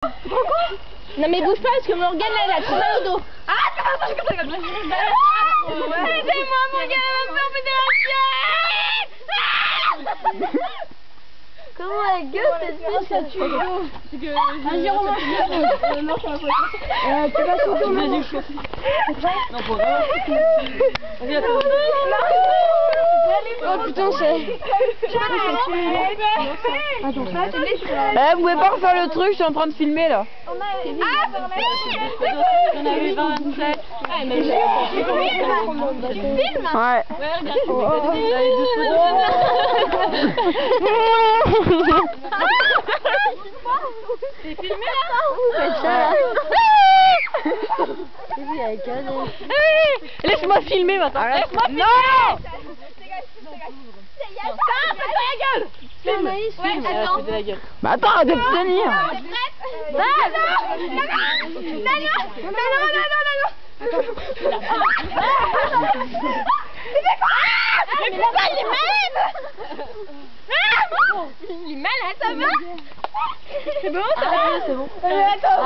Non mais bouge pas parce que Morgane là, elle a trop mal au dos. Ah, c'est pas ça, je comprends. Aidez-moi, Morgane, elle va me faire péter la gueule. Comment elle gueule cette fille, ça tue l'eau. Vas-y, Romain. Non, ça va pas. Tu vas sauter au moment. Non, pour vrai. Oh putain, c'est... Attends, ça, tu laisses. Vous pouvez pas refaire le truc, je suis en train de filmer là. On a eu 27. Ah, mais tu filmes? Ouais. T'es filmé là? Faites ça là. Laisse-moi filmer maintenant. Laisse-moi filmer. Non. Filme, Maïs, filme. Attends. Bah attends, arrête de te tenir. Il est malade, ça va? C'est bon, ça va, c'est bon. Attends,